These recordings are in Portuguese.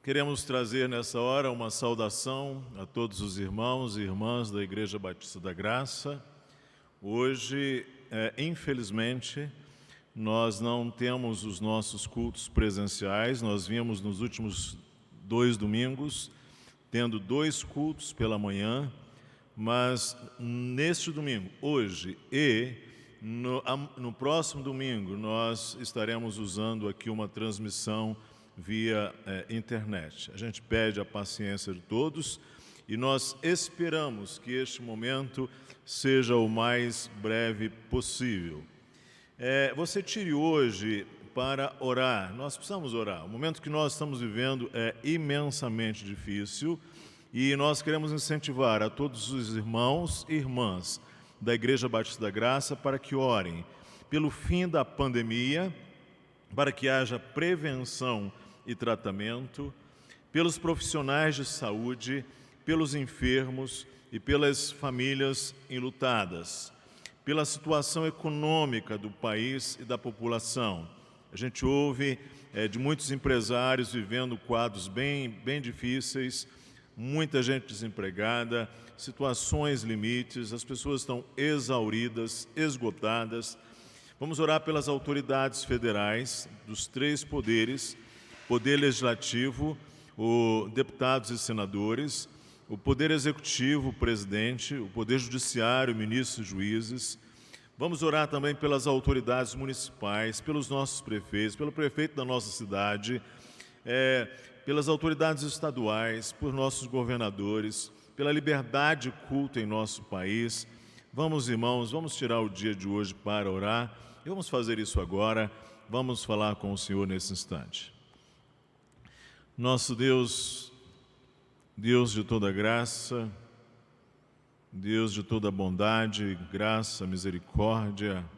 Queremos trazer nessa hora uma saudação a todos os irmãos e irmãs da Igreja Batista da Graça. Hoje, infelizmente, nós não temos os nossos cultos presenciais. Nós vimos nos últimos 2 domingos, tendo 2 cultos pela manhã, mas neste domingo, hoje e no próximo domingo, nós estaremos usando aqui uma transmissão via internet. A gente pede a paciência de todos e nós esperamos que este momento seja o mais breve possível. Você tire hoje para orar. Nós precisamos orar. O momento que nós estamos vivendo é imensamente difícil e nós queremos incentivar a todos os irmãos e irmãs da Igreja Batista da Graça para que orem pelo fim da pandemia, para que haja prevenção e tratamento, pelos profissionais de saúde, pelos enfermos e pelas famílias enlutadas, pela situação econômica do país e da população. A gente ouve de muitos empresários vivendo quadros bem difíceis, muita gente desempregada, situações limites, as pessoas estão exauridas, esgotadas. Vamos orar pelas autoridades federais dos 3 poderes, Poder Legislativo, os deputados e senadores, o Poder Executivo, o Presidente, o Poder Judiciário, ministros e juízes. Vamos orar também pelas autoridades municipais, pelos nossos prefeitos, pelo prefeito da nossa cidade, pelas autoridades estaduais, por nossos governadores, pela liberdade de culto em nosso país. Vamos, irmãos, vamos tirar o dia de hoje para orar e vamos fazer isso agora. Vamos falar com o Senhor nesse instante. Nosso Deus, Deus de toda graça, Deus de toda bondade, graça, misericórdia,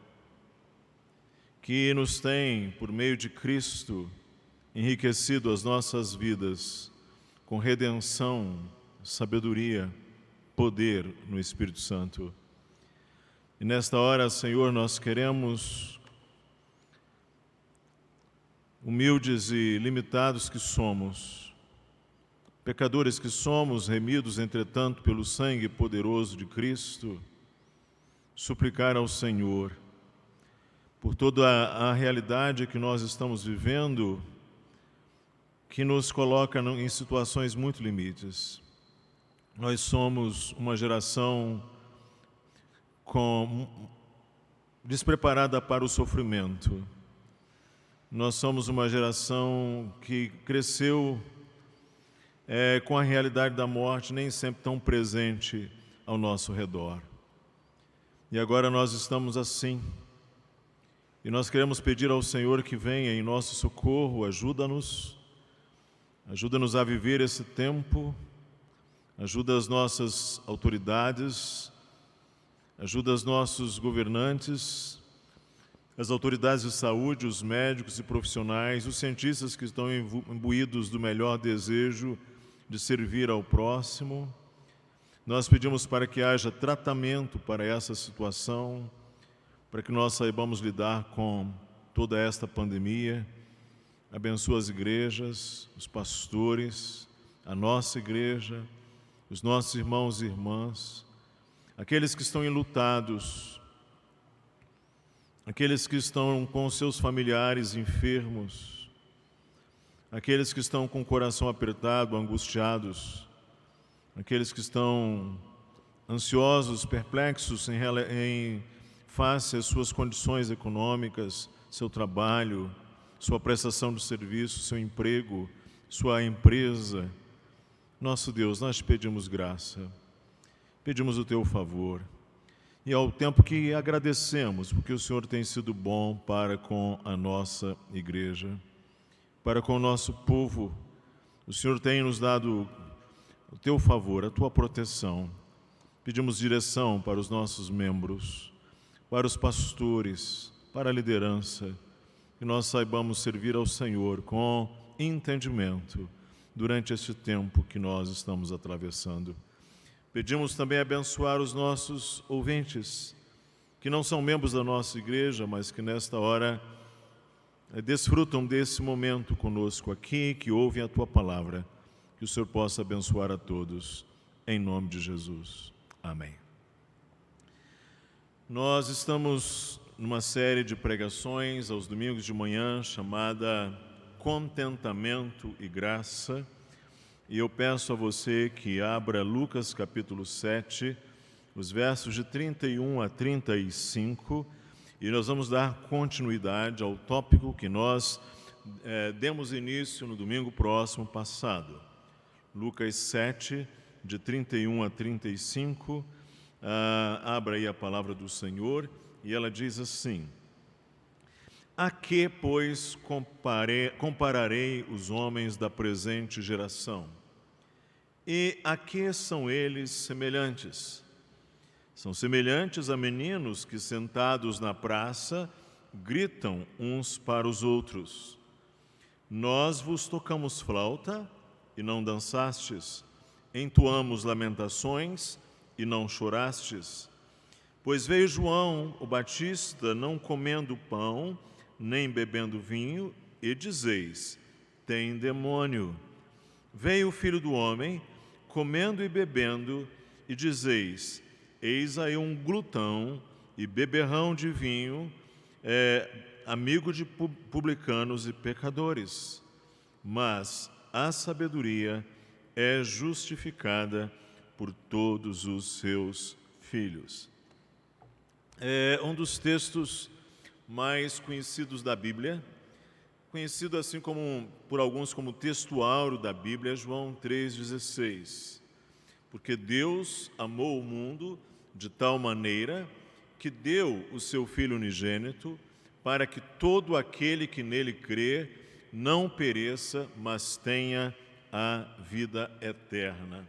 que nos tem, por meio de Cristo, enriquecido as nossas vidas com redenção, sabedoria, poder no Espírito Santo. E nesta hora, Senhor, nós queremos, humildes e limitados que somos, pecadores que somos, remidos, entretanto, pelo sangue poderoso de Cristo, suplicar ao Senhor, por toda a realidade que nós estamos vivendo, que nos coloca em situações muito limites. Nós somos uma geração despreparada para o sofrimento. Nós somos uma geração que cresceu com a realidade da morte nem sempre tão presente ao nosso redor. E agora nós estamos assim. E nós queremos pedir ao Senhor que venha em nosso socorro, ajuda-nos a viver esse tempo, ajuda as nossas autoridades, ajuda os nossos governantes, as autoridades de saúde, os médicos e profissionais, os cientistas que estão imbuídos do melhor desejo de servir ao próximo. Nós pedimos para que haja tratamento para essa situação, para que nós saibamos lidar com toda esta pandemia. Abençoa as igrejas, os pastores, a nossa igreja, os nossos irmãos e irmãs, aqueles que estão enlutados, aqueles que estão com seus familiares enfermos, aqueles que estão com o coração apertado, angustiados, aqueles que estão ansiosos, perplexos em face às suas condições econômicas, seu trabalho, sua prestação de serviço, seu emprego, sua empresa. Nosso Deus, nós te pedimos graça, pedimos o teu favor. E ao tempo que agradecemos, porque o Senhor tem sido bom para com a nossa igreja, para com o nosso povo. O Senhor tem nos dado o teu favor, a tua proteção. Pedimos direção para os nossos membros, para os pastores, para a liderança, que nós saibamos servir ao Senhor com entendimento durante este tempo que nós estamos atravessando. Pedimos também abençoar os nossos ouvintes, que não são membros da nossa igreja, mas que nesta hora desfrutam desse momento conosco aqui, que ouvem a Tua palavra. Que o Senhor possa abençoar a todos, em nome de Jesus. Amém. Nós estamos numa série de pregações aos domingos de manhã chamada Contentamento e Graça. E eu peço a você que abra Lucas capítulo 7, os versos de 31 a 35, e nós vamos dar continuidade ao tópico que nós demos início no domingo próximo passado. Lucas 7, de 31 a 35, abra aí a palavra do Senhor, e ela diz assim: A que, pois, compararei os homens da presente geração? E a que são eles semelhantes? São semelhantes a meninos que, sentados na praça, gritam uns para os outros: Nós vos tocamos flauta e não dançastes, entoamos lamentações e não chorastes. Pois veio João, o Batista, não comendo pão, nem bebendo vinho, e dizeis: tem demônio. Veio o Filho do Homem, comendo e bebendo, e dizeis: eis aí um glutão e beberrão de vinho, amigo de publicanos e pecadores. Mas a sabedoria é justificada por todos os seus filhos. É um dos textos mais conhecidos da Bíblia, conhecido assim como por alguns como texto áureo da Bíblia, João 3,16. Porque Deus amou o mundo de tal maneira que deu o seu Filho unigênito, para que todo aquele que nele crê não pereça, mas tenha a vida eterna.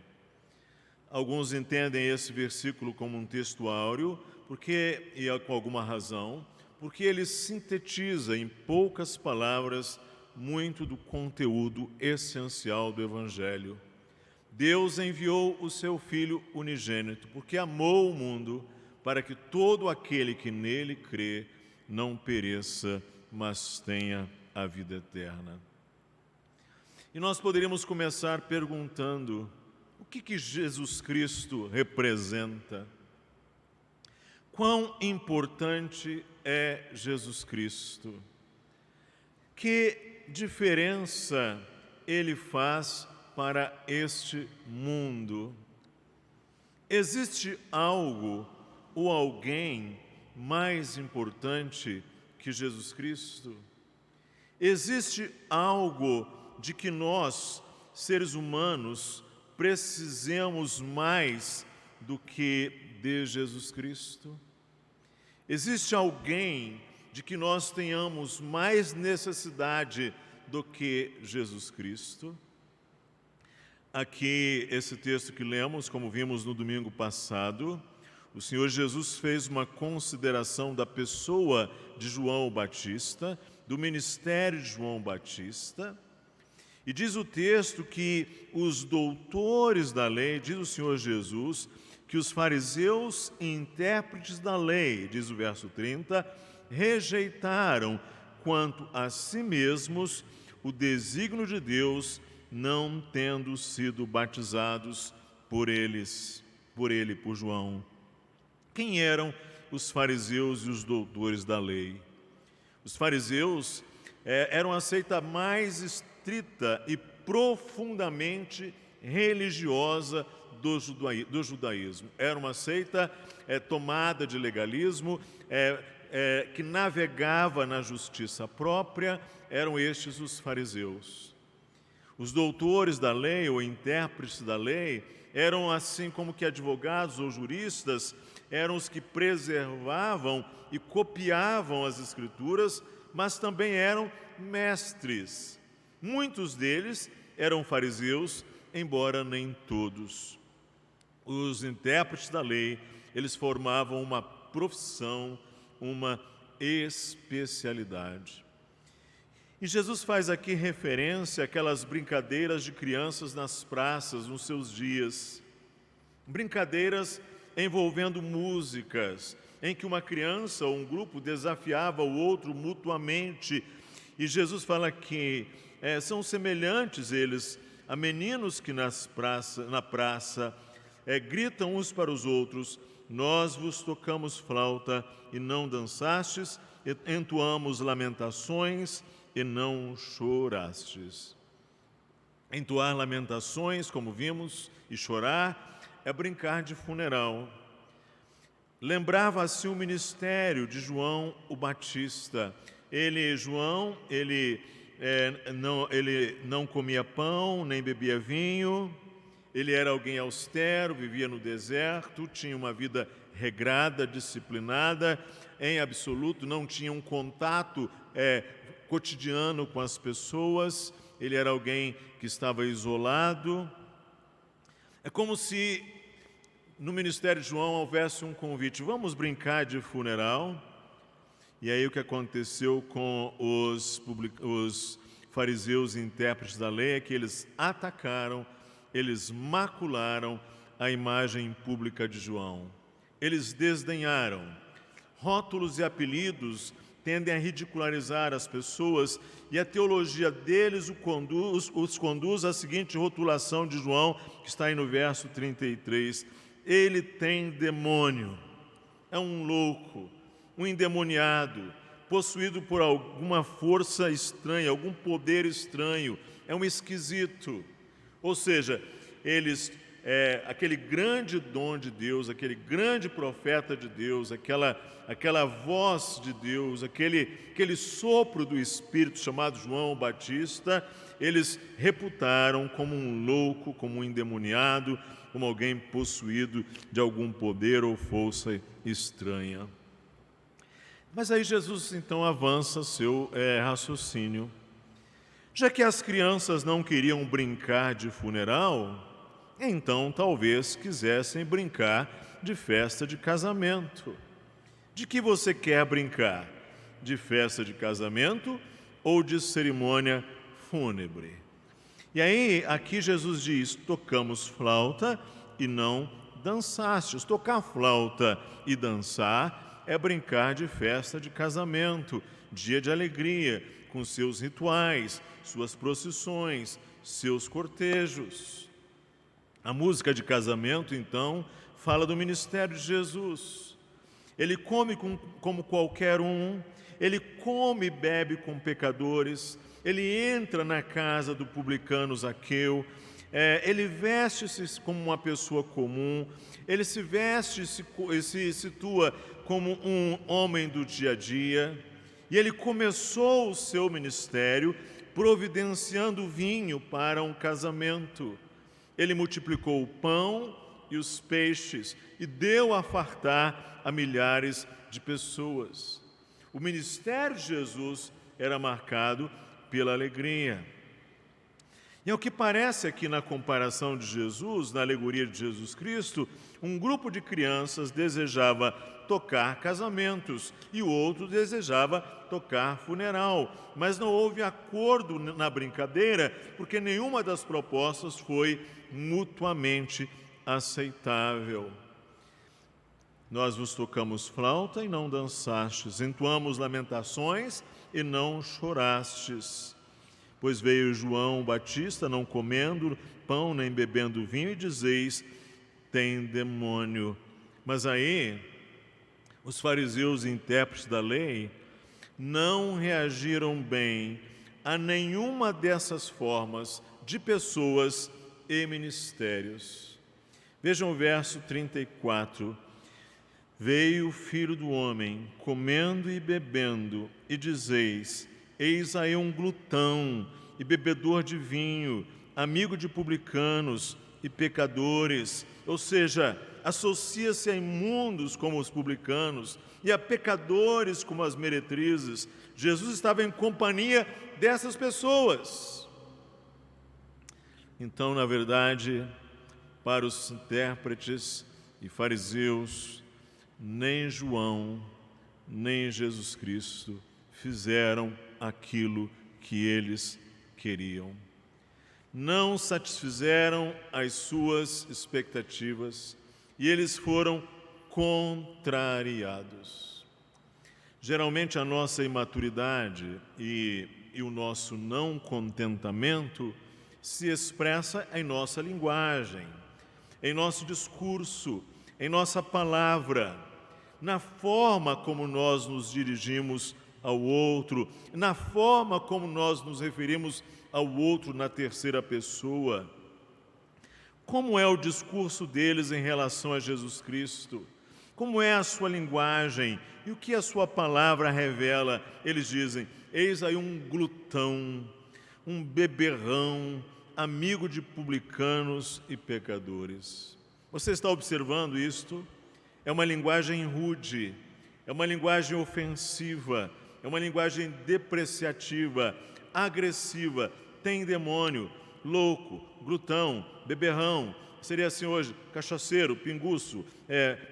Alguns entendem esse versículo como um texto áureo, e com alguma razão, porque ele sintetiza em poucas palavras muito do conteúdo essencial do Evangelho. Deus enviou o seu Filho unigênito, porque amou o mundo, para que todo aquele que nele crê não pereça, mas tenha a vida eterna. E nós poderíamos começar perguntando: o que Jesus Cristo representa? Quão importante é Jesus Cristo? Que diferença Ele faz para este mundo? Existe algo ou alguém mais importante que Jesus Cristo? Existe algo de que nós, seres humanos, precisemos mais do que de Jesus Cristo? Existe alguém de que nós tenhamos mais necessidade do que Jesus Cristo? Aqui, esse texto que lemos, como vimos no domingo passado, o Senhor Jesus fez uma consideração da pessoa de João Batista, do ministério de João Batista, e diz o texto que os doutores da lei, diz o Senhor Jesus, que os fariseus e intérpretes da lei, diz o verso 30, rejeitaram quanto a si mesmos o desígnio de Deus, não tendo sido batizados por João. Quem eram os fariseus e os doutores da lei? Os fariseus eram a seita mais estrita e profundamente religiosa do judaísmo. Era uma seita tomada de legalismo, que navegava na justiça própria. Eram estes os fariseus. Os doutores da lei ou intérpretes da lei eram, assim como que advogados ou juristas, eram os que preservavam e copiavam as Escrituras, mas também eram mestres. Muitos deles eram fariseus, embora nem todos. Os intérpretes da lei, eles formavam uma profissão, uma especialidade. E Jesus faz aqui referência àquelas brincadeiras de crianças nas praças, nos seus dias. Brincadeiras envolvendo músicas, em que uma criança ou um grupo desafiava o outro mutuamente E Jesus fala que são semelhantes eles a meninos que na praça gritam uns para os outros: nós vos tocamos flauta e não dançastes, entoamos lamentações e não chorastes. Entoar lamentações, como vimos, e chorar é brincar de funeral. Lembrava-se o ministério de João o Batista. João não comia pão, nem bebia vinho. Ele era alguém austero, vivia no deserto, tinha uma vida regrada, disciplinada, em absoluto, não tinha um contato cotidiano com as pessoas. Ele era alguém que estava isolado. É como se no ministério de João houvesse um convite: vamos brincar de funeral. E aí o que aconteceu com os fariseus e intérpretes da lei é que eles atacaram, eles macularam a imagem pública de João. Eles desdenharam. Rótulos e apelidos tendem a ridicularizar as pessoas, e a teologia deles os conduz à seguinte rotulação de João, que está aí no verso 33. Ele tem demônio, é um louco, um endemoniado, possuído por alguma força estranha, algum poder estranho, é um esquisito. Ou seja, aquele grande dom de Deus, aquele grande profeta de Deus, aquela voz de Deus, aquele sopro do Espírito chamado João Batista, eles reputaram como um louco, como um endemoniado, como alguém possuído de algum poder ou força estranha. Mas aí Jesus então avança seu raciocínio. Já que as crianças não queriam brincar de funeral, então talvez quisessem brincar de festa de casamento. De que você quer brincar? De festa de casamento ou de cerimônia fúnebre? E aí, aqui Jesus diz: tocamos flauta e não dançastes. Tocar flauta e dançar é brincar de festa de casamento, dia de alegria, com seus rituais, suas procissões, seus cortejos. A música de casamento, então, fala do ministério de Jesus. Ele come como qualquer um, ele come e bebe com pecadores, ele entra na casa do publicano Zaqueu, ele veste-se como uma pessoa comum, ele se veste e se situa como um homem do dia a dia, e ele começou o seu ministério providenciando vinho para um casamento. Ele multiplicou o pão e os peixes e deu a fartar a milhares de pessoas. O ministério de Jesus era marcado pela alegria. E ao que parece aqui na comparação de Jesus, na alegoria de Jesus Cristo, um grupo de crianças desejava tocar casamentos e o outro desejava tocar funeral. Mas não houve acordo na brincadeira, porque nenhuma das propostas foi mutuamente aceitável. Nós vos tocamos flauta e não dançastes, entoamos lamentações e não chorastes. Pois veio João Batista, não comendo pão nem bebendo vinho, e dizeis: tem demônio. Mas aí, os fariseus e intérpretes da lei não reagiram bem a nenhuma dessas formas de pessoas e ministérios. Vejam o verso 34. Veio o Filho do Homem, comendo e bebendo, e dizeis: eis aí um glutão e bebedor de vinho, amigo de publicanos e pecadores. Ou seja, associa-se a imundos como os publicanos e a pecadores como as meretrizes. Jesus estava em companhia dessas pessoas. Então, na verdade, para os intérpretes e fariseus, nem João, nem Jesus Cristo fizeram aquilo que eles queriam. Não satisfizeram as suas expectativas e eles foram contrariados. Geralmente a nossa imaturidade e e o nosso não contentamento se expressa em nossa linguagem, em nosso discurso, em nossa palavra, na forma como nós nos dirigimos ao outro, na forma como nós nos referimos ao outro na terceira pessoa. Como é o discurso deles em relação a Jesus Cristo? Como é a sua linguagem? E o que a sua palavra revela? Eles dizem: eis aí um glutão, um beberrão, amigo de publicanos e pecadores. Você está observando isto? É uma linguagem rude, é uma linguagem ofensiva, é uma linguagem depreciativa, agressiva, tem demônio, louco, glutão, beberrão, seria assim hoje, cachaceiro, pinguço,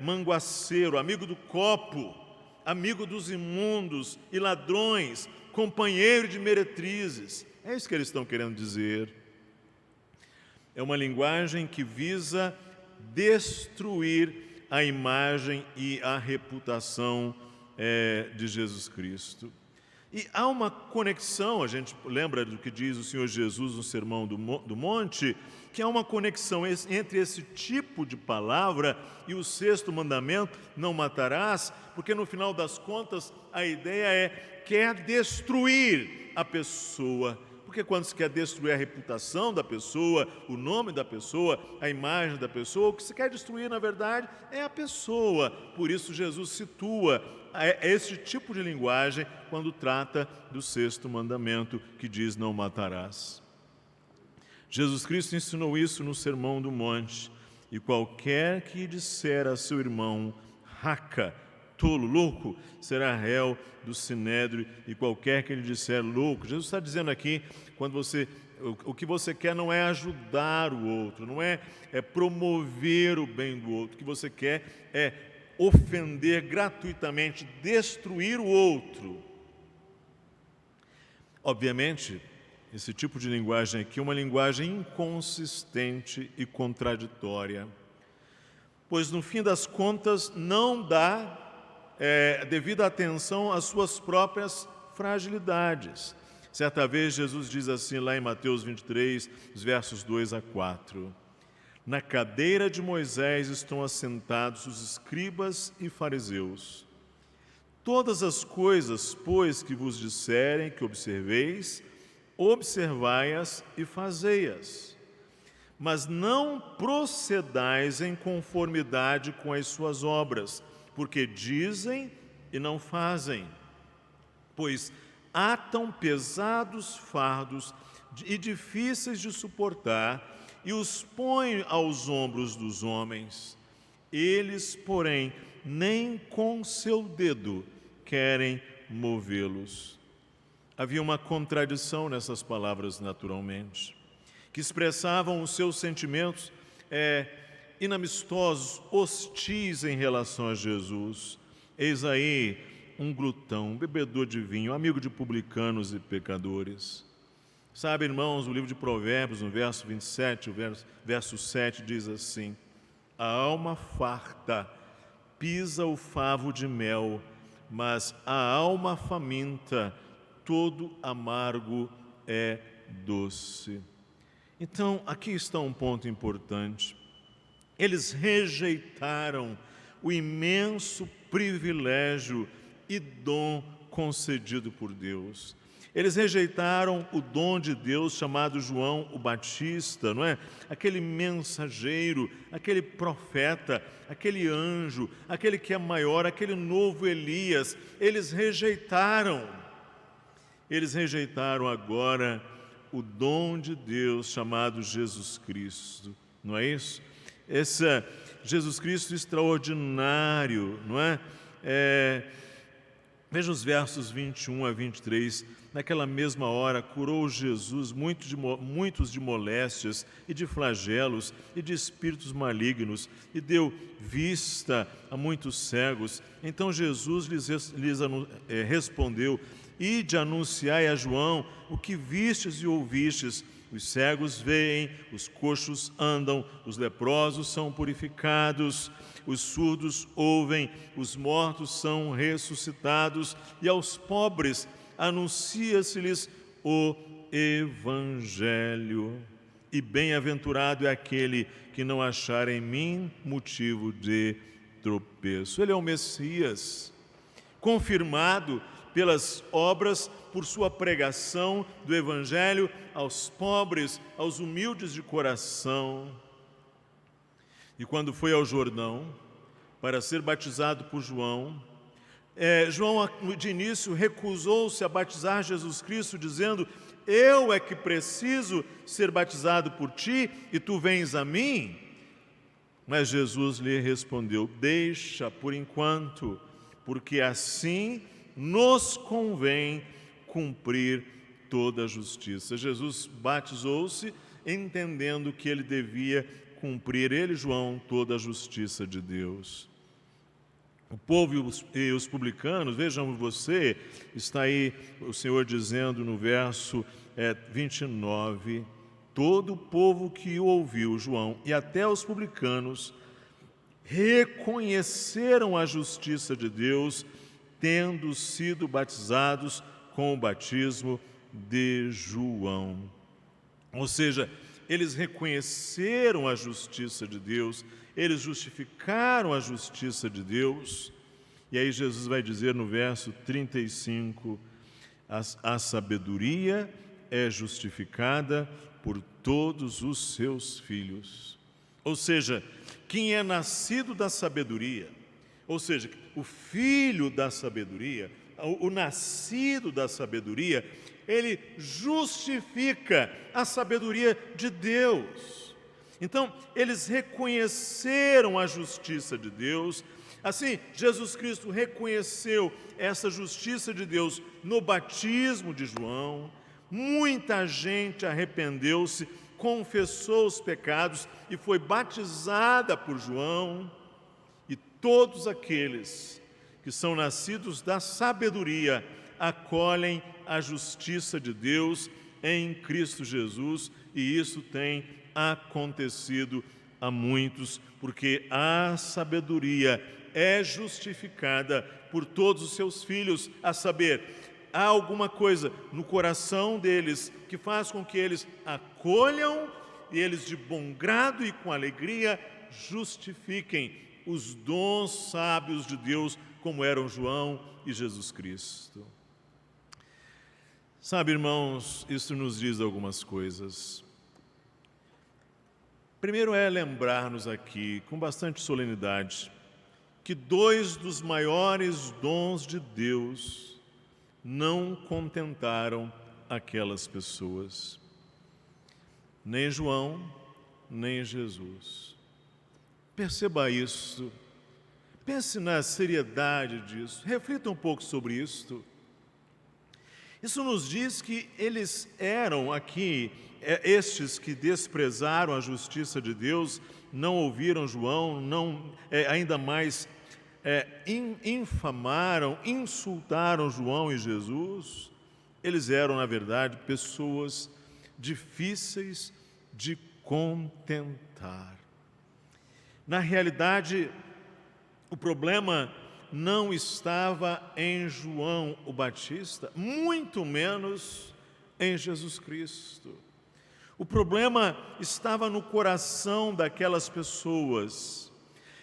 manguaceiro, amigo do copo, amigo dos imundos e ladrões, companheiro de meretrizes. É isso que eles estão querendo dizer. É uma linguagem que visa destruir a imagem e a reputação de Jesus Cristo. E há uma conexão, a gente lembra do que diz o Senhor Jesus no Sermão do Monte, que há uma conexão entre esse tipo de palavra e o sexto mandamento, não matarás, porque no final das contas a ideia quer destruir a pessoa. Porque quando se quer destruir a reputação da pessoa, o nome da pessoa, a imagem da pessoa, o que se quer destruir, na verdade, é a pessoa. Por isso Jesus situa esse tipo de linguagem quando trata do sexto mandamento, que diz: não matarás. Jesus Cristo ensinou isso no Sermão do Monte. E qualquer que disser a seu irmão, raca, tolo, louco, será réu do sinédrio, e qualquer que lhe disser louco. Jesus está dizendo aqui, o que você quer não é ajudar o outro, não é promover o bem do outro. O que você quer é ofender gratuitamente, destruir o outro. Obviamente, esse tipo de linguagem aqui é uma linguagem inconsistente e contraditória, pois no fim das contas não dá devida atenção às suas próprias fragilidades. Certa vez Jesus diz assim lá em Mateus 23, os versos 2 a 4: na cadeira de Moisés estão assentados os escribas e fariseus. Todas as coisas, pois, que vos disserem que observeis, observai-as e fazei-as. Mas não procedais em conformidade com as suas obras, porque dizem e não fazem. Pois atam pesados fardos e difíceis de suportar e os põem aos ombros dos homens. Eles, porém, nem com seu dedo querem movê-los. Havia uma contradição nessas palavras, naturalmente, que expressavam os seus sentimentos inamistosos, hostis em relação a Jesus. Eis aí um glutão, um bebedor de vinho, amigo de publicanos e pecadores. Sabe, irmãos, o livro de Provérbios, no verso 27, o verso 7, diz assim: a alma farta pisa o favo de mel, mas a alma faminta, todo amargo é doce. Então, aqui está um ponto importante. Eles rejeitaram o imenso privilégio e dom concedido por Deus. Eles rejeitaram o dom de Deus chamado João o Batista, não é? Aquele mensageiro, aquele profeta, aquele anjo, aquele que é maior, aquele novo Elias. Eles rejeitaram agora o dom de Deus chamado Jesus Cristo, não é isso? Esse Jesus Cristo extraordinário, não é? Veja os versos 21 a 23. Naquela mesma hora curou Jesus muitos de moléstias e de flagelos e de espíritos malignos, e deu vista a muitos cegos. Então Jesus lhes respondeu: ide anunciai a João o que vistes e ouvistes. Os cegos veem, os coxos andam, os leprosos são purificados, os surdos ouvem, os mortos são ressuscitados, e aos pobres anuncia-se-lhes o Evangelho. E bem-aventurado é aquele que não achar em mim motivo de tropeço. Ele é o Messias, confirmado pelas obras, por sua pregação do Evangelho aos pobres, aos humildes de coração. E quando foi ao Jordão para ser batizado por João, João de início recusou-se a batizar Jesus Cristo, dizendo: eu é que preciso ser batizado por ti e tu vens a mim? Mas Jesus lhe respondeu: deixa por enquanto, porque assim nos convém cumprir toda a justiça. Jesus batizou-se entendendo que ele devia cumprir, ele, João, toda a justiça de Deus. O povo e os publicanos, vejam você, está aí o Senhor dizendo no verso 29, todo o povo que ouviu João e até os publicanos reconheceram a justiça de Deus, tendo sido batizados com o batismo de João. Ou seja, eles reconheceram a justiça de Deus, eles justificaram a justiça de Deus. E aí Jesus vai dizer no verso 35, a sabedoria é justificada por todos os seus filhos. Ou seja, quem é nascido da sabedoria, ou seja, o filho da sabedoria, o nascido da sabedoria, ele justifica a sabedoria de Deus. Então, eles reconheceram a justiça de Deus. Assim, Jesus Cristo reconheceu essa justiça de Deus no batismo de João. Muita gente arrependeu-se, confessou os pecados e foi batizada por João. E todos aqueles que são nascidos da sabedoria acolhem a justiça de Deus em Cristo Jesus, e isso tem acontecido a muitos, porque a sabedoria é justificada por todos os seus filhos, a saber, há alguma coisa no coração deles que faz com que eles acolham e eles de bom grado e com alegria justifiquem os dons sábios de Deus, como eram João e Jesus Cristo. Sabe, irmãos, isso nos diz algumas coisas. Primeiro é lembrar-nos aqui, com bastante solenidade, que dois dos maiores dons de Deus não contentaram aquelas pessoas. Nem João, nem Jesus. Perceba isso. Pense na seriedade disso. Reflita um pouco sobre isto. Isso nos diz que eles eram aqui, estes que desprezaram a justiça de Deus, não ouviram João, ainda mais infamaram, insultaram João e Jesus. Eles eram, na verdade, pessoas difíceis de contentar. Na realidade, o problema não estava em João o Batista, muito menos em Jesus Cristo. O problema estava no coração daquelas pessoas.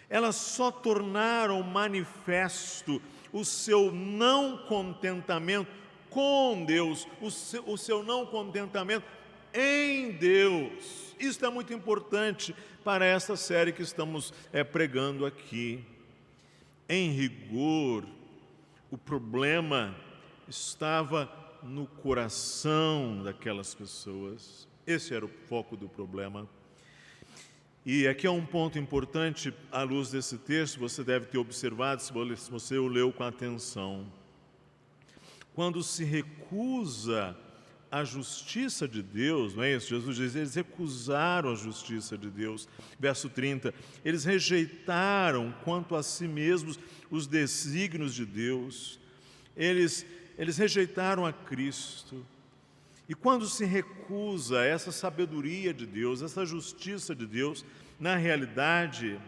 Elas só tornaram manifesto o seu não contentamento com Deus, o seu não contentamento em Deus. Isso é muito importante para esta série que estamos pregando aqui. Em rigor, o problema estava no coração daquelas pessoas. Esse era o foco do problema. E aqui é um ponto importante, à luz desse texto, você deve ter observado, se você o leu com atenção. Quando se recusa a justiça de Deus, não é isso? Jesus diz, eles recusaram a justiça de Deus. Verso 30, eles rejeitaram quanto a si mesmos os desígnios de Deus. Eles rejeitaram a Cristo. E quando se recusa essa sabedoria de Deus, essa justiça de Deus, na realidade,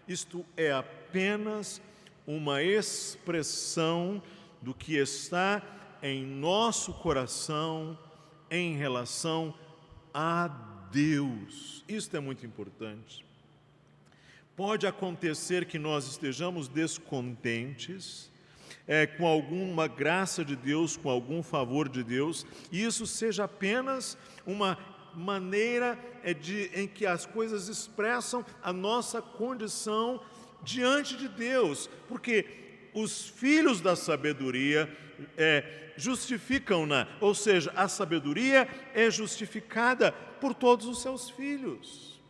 isto é apenas uma expressão do que está em nosso coração em relação a Deus. Isso é muito importante. Pode acontecer que nós estejamos descontentes com alguma graça de Deus, com algum favor de Deus, e isso seja apenas uma maneira em que as coisas expressam a nossa condição diante de Deus, porque os filhos da sabedoria justificam-na, ou seja, a sabedoria é justificada por todos os seus filhos.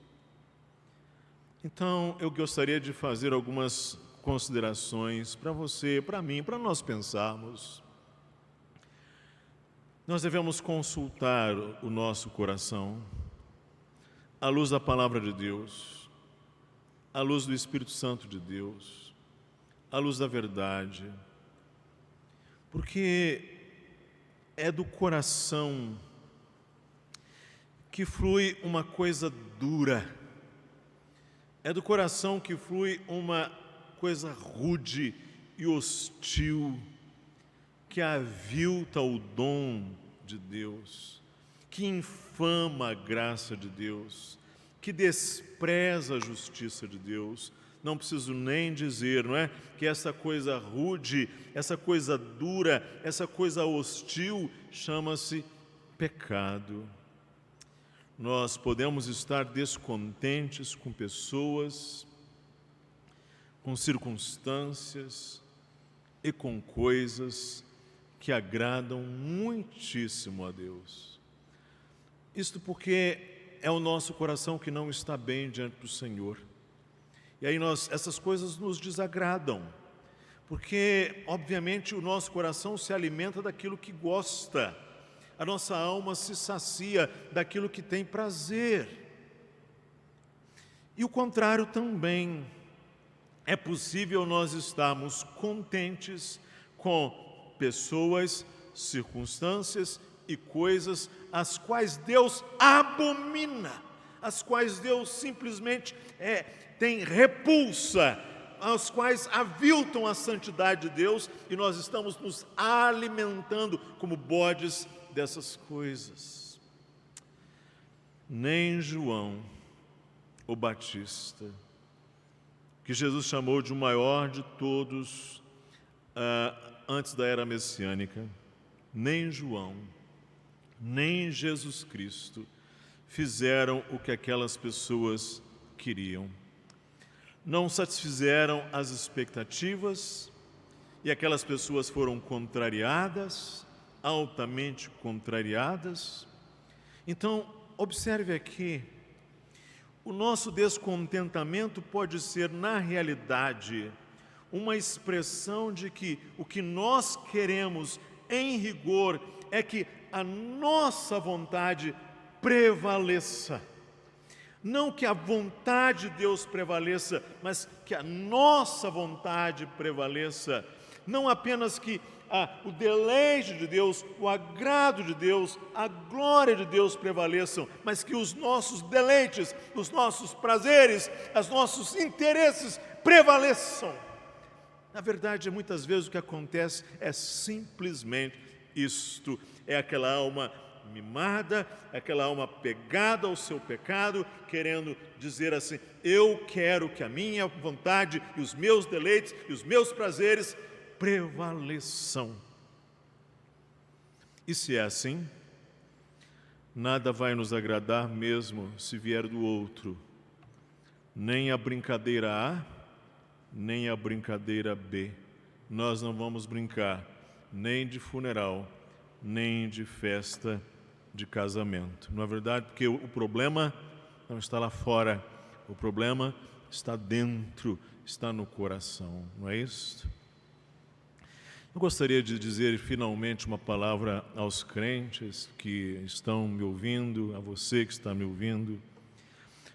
Então, eu gostaria de fazer algumas considerações para você, para mim, para nós pensarmos. Nós devemos consultar o nosso coração à luz da palavra de Deus, à luz do Espírito Santo de Deus, à luz da verdade, porque é do coração que flui uma coisa dura, é do coração que flui uma coisa rude e hostil, que avilta o dom de Deus, que infama a graça de Deus, que despreza a justiça de Deus. Não preciso nem dizer, não é? Que essa coisa rude, essa coisa dura, essa coisa hostil chama-se pecado. Nós podemos estar descontentes com pessoas, com circunstâncias e com coisas que agradam muitíssimo a Deus. Isto porque é o nosso coração que não está bem diante do Senhor. E aí essas coisas nos desagradam, porque obviamente o nosso coração se alimenta daquilo que gosta, a nossa alma se sacia daquilo que tem prazer. E o contrário também. É possível nós estarmos contentes com pessoas, circunstâncias e coisas as quais Deus abomina, as quais Deus simplesmente tem repulsa, as quais aviltam a santidade de Deus, e nós estamos nos alimentando como bodes dessas coisas. Nem João, o Batista, que Jesus chamou de o maior de todos antes da era messiânica, nem João, nem Jesus Cristo fizeram o que aquelas pessoas queriam. Não satisfizeram as expectativas e aquelas pessoas foram contrariadas, altamente contrariadas. Então, observe aqui, o nosso descontentamento pode ser, na realidade, uma expressão de que o que nós queremos, em rigor, é que a nossa vontade prevaleça. Não que a vontade de Deus prevaleça, mas que a nossa vontade prevaleça. Não apenas que o deleite de Deus, o agrado de Deus, a glória de Deus prevaleçam, mas que os nossos deleites, os nossos prazeres, os nossos interesses prevaleçam. Na verdade, muitas vezes o que acontece é simplesmente isto, é aquela alma mimada, aquela alma pegada ao seu pecado, querendo dizer assim: eu quero que a minha vontade e os meus deleites e os meus prazeres prevaleçam. E se é assim, nada vai nos agradar mesmo se vier do outro, nem a brincadeira A, nem a brincadeira B. Nós não vamos brincar nem de funeral, nem de festa de casamento. Não é verdade? Porque o problema não está lá fora, o problema está dentro, está no coração, não é isso? Eu gostaria de dizer finalmente uma palavra aos crentes que estão me ouvindo, a você que está me ouvindo,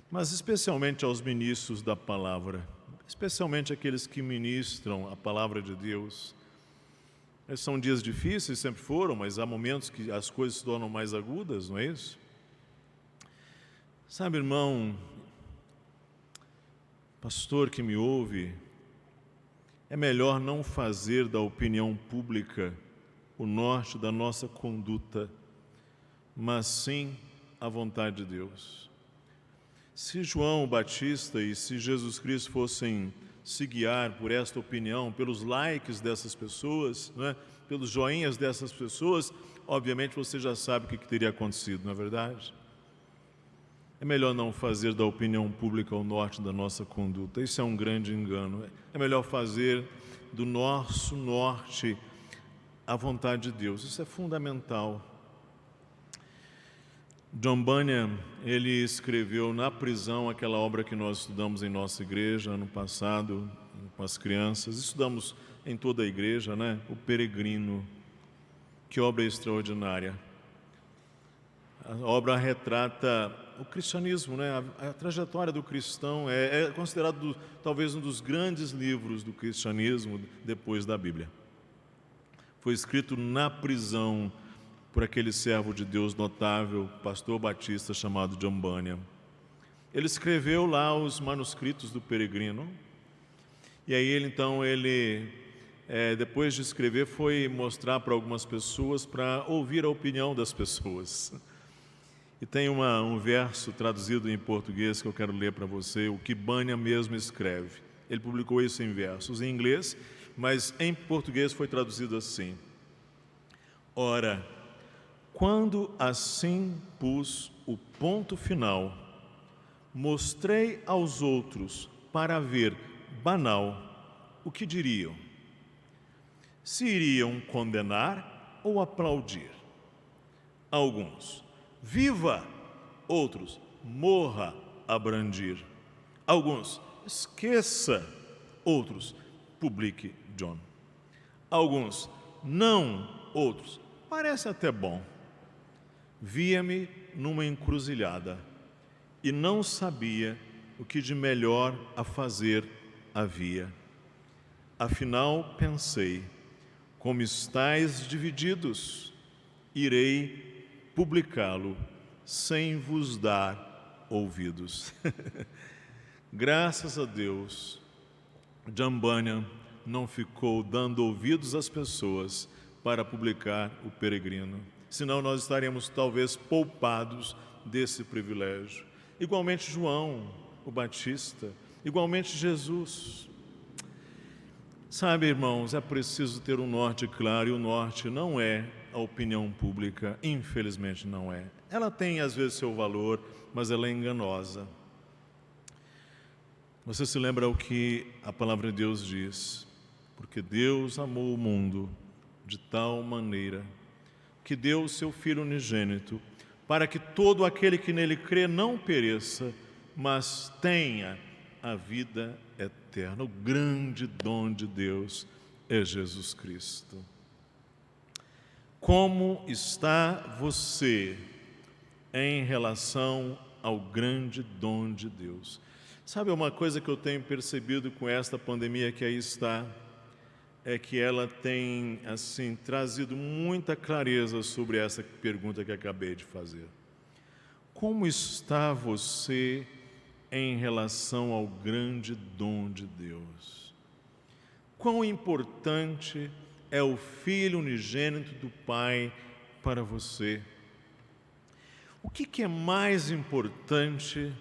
mas especialmente aos ministros da palavra, especialmente aqueles que ministram a palavra de Deus. São dias difíceis, sempre foram, mas há momentos que as coisas se tornam mais agudas, não é isso? Sabe, irmão, pastor que me ouve, é melhor não fazer da opinião pública o norte da nossa conduta, mas sim a vontade de Deus. Se João Batista e se Jesus Cristo fossem se guiar por esta opinião, pelos likes dessas pessoas, não é? Pelos joinhas dessas pessoas, obviamente você já sabe o que teria acontecido, não é verdade? É melhor não fazer da opinião pública o norte da nossa conduta. Isso é um grande engano. É melhor fazer do nosso norte a vontade de Deus. Isso é fundamental. John Bunyan, ele escreveu na prisão aquela obra que nós estudamos em nossa igreja ano passado, com as crianças. Estudamos em toda a igreja, né? O Peregrino. Que obra extraordinária. A obra retrata o cristianismo, né? A trajetória do cristão é considerado talvez um dos grandes livros do cristianismo depois da Bíblia. Foi escrito na prisão por aquele servo de Deus notável, pastor batista chamado John Bunyan. Ele escreveu lá os manuscritos do Peregrino, e aí depois de escrever, foi mostrar para algumas pessoas, para ouvir a opinião das pessoas. E tem um verso traduzido em português que eu quero ler para você, o que Bunyan mesmo escreve. Ele publicou isso em versos, em inglês, mas em português foi traduzido assim: Ora, quando assim pus o ponto final, mostrei aos outros para ver banal o que diriam. Se iriam condenar ou aplaudir? Alguns, viva! Outros, morra a brandir. Alguns, esqueça! Outros, publique John. Alguns, não! Outros, parece até bom. Via-me numa encruzilhada e não sabia o que de melhor a fazer havia. Afinal pensei, como estáis divididos, irei publicá-lo sem vos dar ouvidos. Graças a Deus, John Bunyan não ficou dando ouvidos às pessoas para publicar o Peregrino. Senão nós estaremos talvez poupados desse privilégio. Igualmente João, o Batista, igualmente Jesus. Sabe, irmãos, é preciso ter um norte claro, e o norte não é a opinião pública, infelizmente não é. Ela tem às vezes seu valor, mas ela é enganosa. Você se lembra o que a palavra de Deus diz? Porque Deus amou o mundo de tal maneira que deu o seu Filho unigênito, para que todo aquele que nele crê não pereça, mas tenha a vida eterna. O grande dom de Deus é Jesus Cristo. Como está você em relação ao grande dom de Deus? Sabe uma coisa que eu tenho percebido com esta pandemia que aí está, é que ela tem, assim, trazido muita clareza sobre essa pergunta que acabei de fazer. Como está você em relação ao grande dom de Deus? Quão importante é o Filho unigênito do Pai para você? O que é mais importante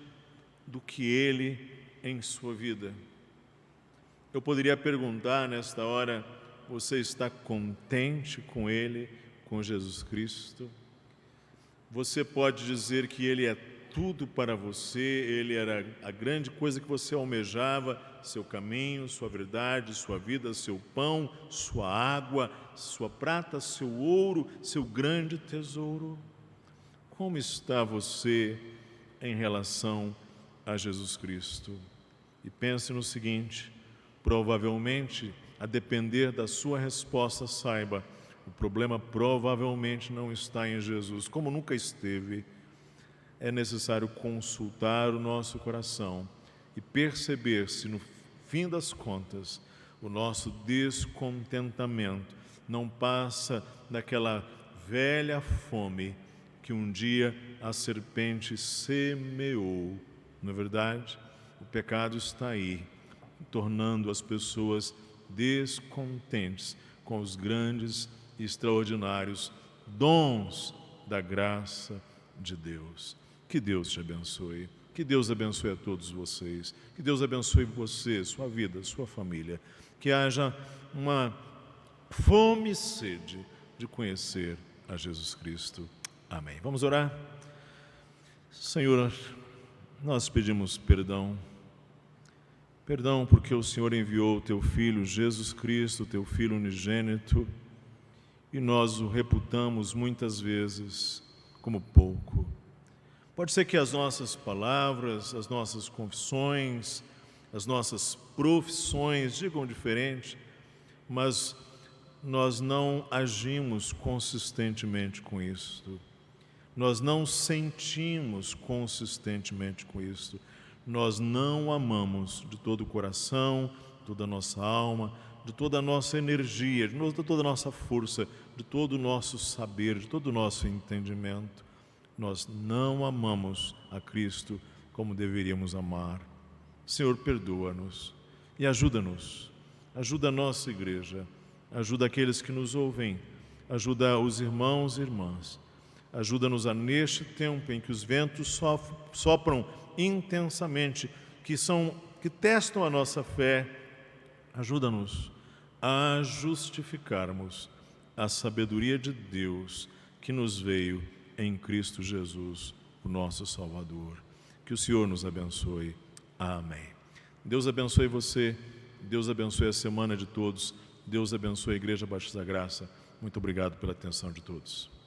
do que Ele em sua vida? Eu poderia perguntar nesta hora, você está contente com Ele, com Jesus Cristo? Você pode dizer que Ele é tudo para você, Ele era a grande coisa que você almejava, seu caminho, sua verdade, sua vida, seu pão, sua água, sua prata, seu ouro, seu grande tesouro. Como está você em relação a Jesus Cristo? E pense no seguinte: provavelmente, a depender da sua resposta, saiba, o problema provavelmente não está em Jesus, como nunca esteve. É necessário consultar o nosso coração e perceber se, no fim das contas, o nosso descontentamento não passa daquela velha fome que um dia a serpente semeou. Não é verdade? O pecado está aí, tornando as pessoas descontentes com os grandes e extraordinários dons da graça de Deus. Que Deus te abençoe. Que Deus abençoe a todos vocês. Que Deus abençoe você, sua vida, sua família. Que haja uma fome e sede de conhecer a Jesus Cristo. Amém. Vamos orar? Senhor, nós pedimos perdão. Perdão porque o Senhor enviou o Teu Filho, Jesus Cristo, Teu Filho unigênito, e nós o reputamos muitas vezes como pouco. Pode ser que as nossas palavras, as nossas confissões, as nossas profissões digam diferente, mas nós não agimos consistentemente com isto. Nós não sentimos consistentemente com isto. Nós não amamos de todo o coração, toda a nossa alma, de toda a nossa energia, de toda a nossa força, de todo o nosso saber, de todo o nosso entendimento. Nós não amamos a Cristo como deveríamos amar. Senhor, perdoa-nos e ajuda-nos. Ajuda a nossa igreja, ajuda aqueles que nos ouvem, ajuda os irmãos e irmãs. Ajuda-nos a, neste tempo em que os ventos sopram intensamente, que testam a nossa fé, ajuda-nos a justificarmos a sabedoria de Deus que nos veio em Cristo Jesus, o nosso Salvador. Que o Senhor nos abençoe. Amém. Deus abençoe você, Deus abençoe a semana de todos, Deus abençoe a Igreja Batista da Graça. Muito obrigado pela atenção de todos.